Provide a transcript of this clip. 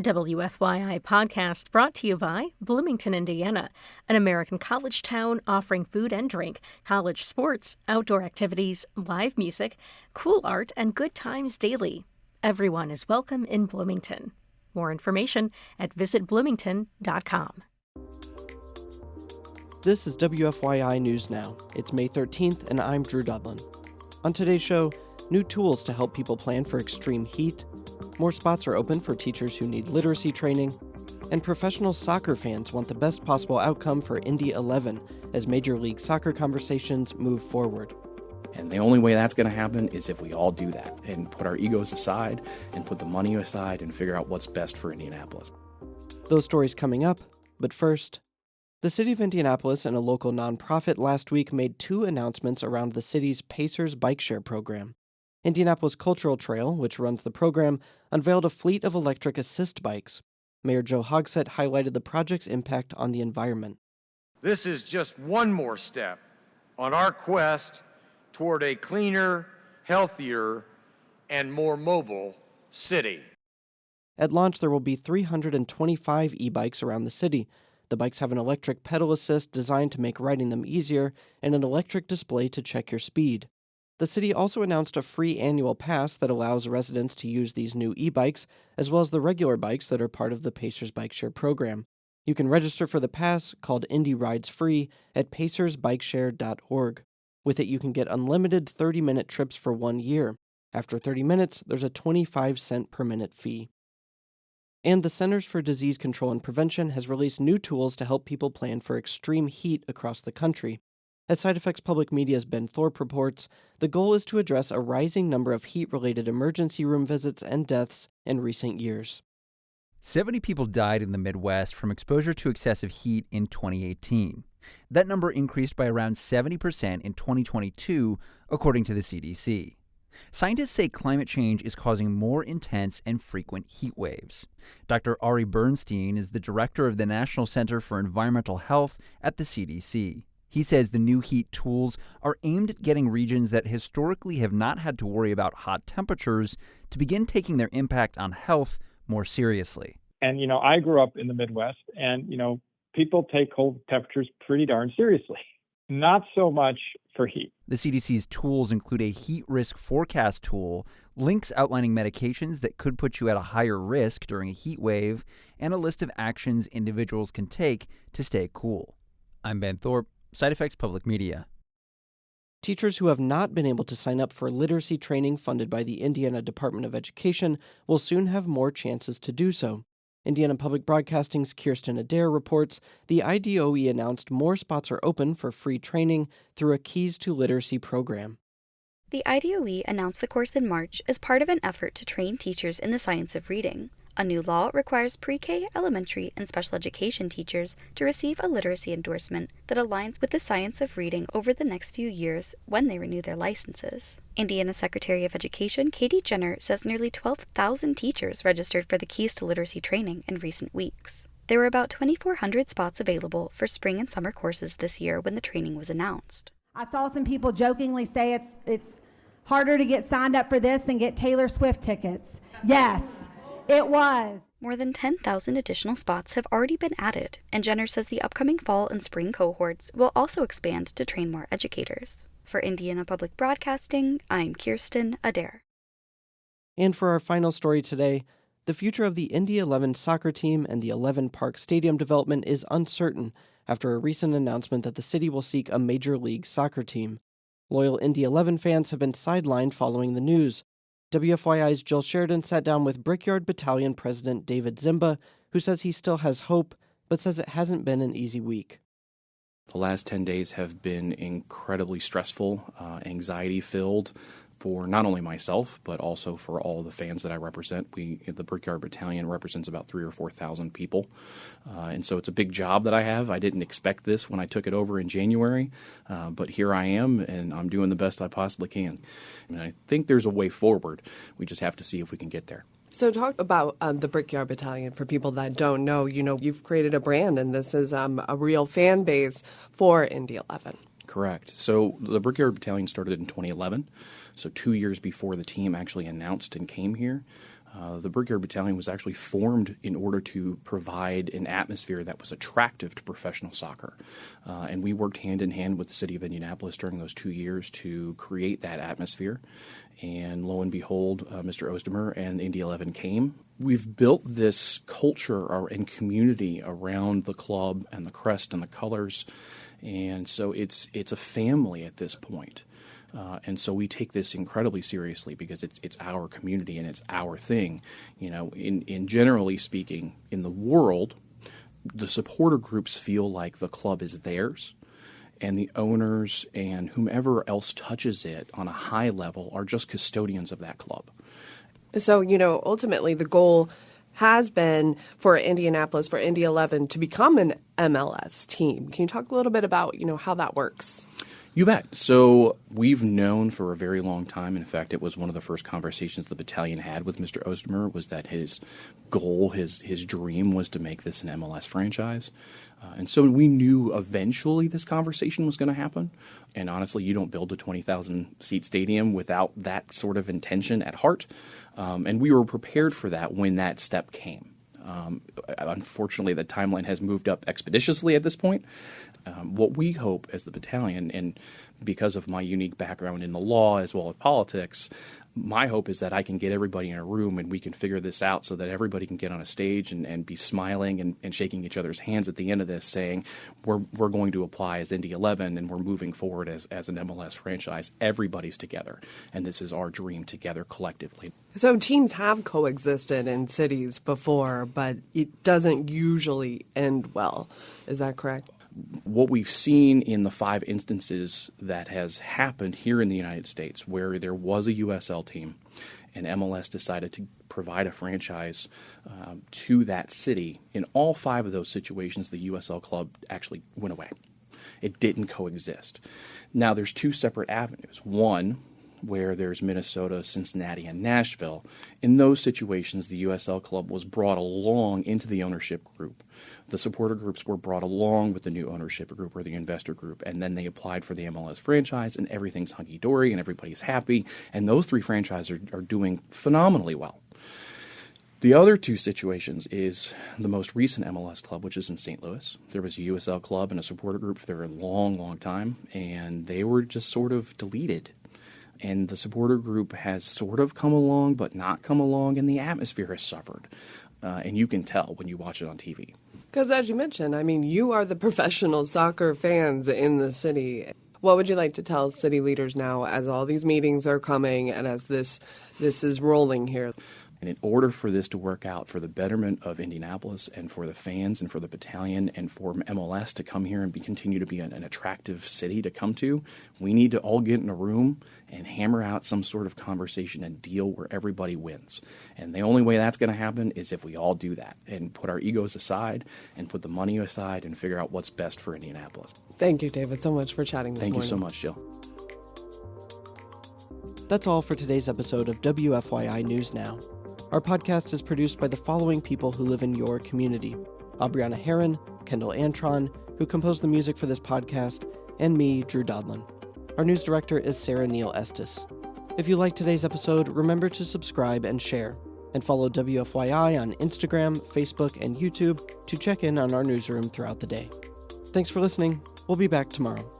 WFYI podcast brought to you by Bloomington, Indiana, an American college town offering food and drink, college sports, outdoor activities, live music, cool art, and good times daily. Everyone is welcome in Bloomington. More information at visitbloomington.com. This is WFYI News Now. It's May 13th, and I'm Drew Dudlin. On today's show, new tools to help people plan for extreme heat, more spots are open for teachers who need literacy training, and professional soccer fans want the best possible outcome for Indy 11 as Major League Soccer conversations move forward. And the only way that's going to happen is if we all do that and put our egos aside and put the money aside and figure out what's best for Indianapolis. Those stories coming up, but first, the City of Indianapolis and a local nonprofit last week made two announcements around the city's Pacers Bikeshare program. Indianapolis Cultural Trail, which runs the program, unveiled a fleet of electric assist bikes. Mayor Joe Hogsett highlighted the project's impact on the environment. This is just one more step on our quest toward a cleaner, healthier, and more mobile city. At launch, there will be 325 e-bikes around the city. The bikes have an electric pedal assist designed to make riding them easier and an electric display to check your speed. The city also announced a free annual pass that allows residents to use these new e-bikes, as well as the regular bikes that are part of the Pacers Bikeshare program. You can register for the pass, called Indy Rides Free, at pacersbikeshare.org. With it, you can get unlimited 30-minute trips for 1 year. After 30 minutes, there's a 25-cent per minute fee. And the Centers for Disease Control and Prevention has released new tools to help people plan for extreme heat across the country. As Side Effects Public Media's Ben Thorpe reports, the goal is to address a rising number of heat-related emergency room visits and deaths in recent years. 70 people died in the Midwest from exposure to excessive heat in 2018. That number increased by around 70% in 2022, according to the CDC. Scientists say climate change is causing more intense and frequent heat waves. Dr. Ari Bernstein is the director of the National Center for Environmental Health at the CDC. He says the new heat tools are aimed at getting regions that historically have not had to worry about hot temperatures to begin taking their impact on health more seriously. And, I grew up in the Midwest, and, people take cold temperatures pretty darn seriously. Not so much for heat. The CDC's tools include a heat risk forecast tool, links outlining medications that could put you at a higher risk during a heat wave, and a list of actions individuals can take to stay cool. I'm Ben Thorpe, Side Effects Public Media. Teachers who have not been able to sign up for literacy training funded by the Indiana Department of Education will soon have more chances to do so. Indiana Public Broadcasting's Kirsten Adair reports the IDOE announced more spots are open for free training through a Keys to Literacy program. The IDOE announced the course in March as part of an effort to train teachers in the science of reading. A new law requires pre-K, elementary, and special education teachers to receive a literacy endorsement that aligns with the science of reading over the next few years when they renew their licenses. Indiana Secretary of Education Katie Jenner says nearly 12,000 teachers registered for the Keys to Literacy training in recent weeks. There were about 2,400 spots available for spring and summer courses this year when the training was announced. I saw some people jokingly say it's harder to get signed up for this than get Taylor Swift tickets. Yes. It was. More than 10,000 additional spots have already been added, and Jenner says the upcoming fall and spring cohorts will also expand to train more educators. For Indiana Public Broadcasting, I'm Kirsten Adair. And for our final story today, the future of the Indy 11 soccer team and the 11 Park Stadium development is uncertain after a recent announcement that the city will seek a Major League Soccer team. Loyal Indy 11 fans have been sidelined following the news. WFYI's Jill Sheridan sat down with Brickyard Battalion President David Zimba, who says he still has hope, but says it hasn't been an easy week. The last 10 days have been incredibly stressful, anxiety-filled for not only myself, but also for all the fans that I represent. The Brickyard Battalion represents about 3,000 or 4,000 people, and so it's a big job that I have. I didn't expect this when I took it over in January, but here I am, and I'm doing the best I possibly can. And I think there's a way forward. We just have to see if we can get there. So talk about the Brickyard Battalion for people that don't know. You've created a brand, and this is a real fan base for Indy 11. Correct. So the Brickyard Battalion started in 2011, so 2 years before the team actually announced and came here. The Brickyard Battalion was actually formed in order to provide an atmosphere that was attractive to professional soccer. And we worked hand in hand with the City of Indianapolis during those 2 years to create that atmosphere. And lo and behold, Mr. Ostermer and Indy 11 came. We've built this culture and community around the club and the crest and the colors. And so it's a family at this point. And so we take this incredibly seriously because it's our community and it's our thing. You know, in generally speaking, in the world, the supporter groups feel like the club is theirs, and the owners and whomever else touches it on a high level are just custodians of that club. So, ultimately the goal has been for Indianapolis, for Indy 11, to become an MLS team. Can you talk a little bit about, how that works? You bet. So we've known for a very long time. In fact, it was one of the first conversations the battalion had with Mr. Ostermer was that his goal, his dream was to make this an MLS franchise. And so we knew eventually this conversation was going to happen. And honestly, you don't build a 20,000-seat stadium without that sort of intention at heart. And we were prepared for that when that step came. Unfortunately, the timeline has moved up expeditiously at this point. What we hope as the battalion, and because of my unique background in the law as well as politics, my hope is that I can get everybody in a room and we can figure this out so that everybody can get on a stage and be smiling and shaking each other's hands at the end of this, saying we're going to apply as Indy 11 and we're moving forward as an MLS franchise. Everybody's together, and this is our dream together collectively. So teams have coexisted in cities before, but it doesn't usually end well. Is that correct? What we've seen in the 5 instances that has happened here in the United States where there was a USL team and MLS decided to provide a franchise to that city, in all 5 of those situations, the USL club actually went away. It didn't coexist. Now, there's 2 separate avenues. One, where there's Minnesota, Cincinnati, and Nashville. In those situations, the USL club was brought along into the ownership group. The supporter groups were brought along with the new ownership group or the investor group, and then they applied for the MLS franchise, and everything's hunky-dory, and everybody's happy, and those 3 franchises are doing phenomenally well. The other 2 situations is the most recent MLS club, which is in St. Louis. There was a USL club and a supporter group for a long, long time, and they were just sort of deleted. And the supporter group has sort of come along, but not come along, and the atmosphere has suffered. And you can tell when you watch it on TV. Because as you mentioned, you are the professional soccer fans in the city. What would you like to tell city leaders now as all these meetings are coming and as this is rolling here? And in order for this to work out for the betterment of Indianapolis and for the fans and for the battalion and for MLS to come here and continue to be an attractive city to come to, we need to all get in a room and hammer out some sort of conversation and deal where everybody wins. And the only way that's going to happen is if we all do that and put our egos aside and put the money aside and figure out what's best for Indianapolis. Thank you, David, so much for chatting this morning. Thank you so much, Jill. That's all for today's episode of WFYI News Now. Our podcast is produced by the following people who live in your community: Aubriana Herron, Kendall Antron, who composed the music for this podcast, and me, Drew Dodlin. Our news director is Sarah Neal Estes. If you liked today's episode, remember to subscribe and share, and follow WFYI on Instagram, Facebook, and YouTube to check in on our newsroom throughout the day. Thanks for listening. We'll be back tomorrow.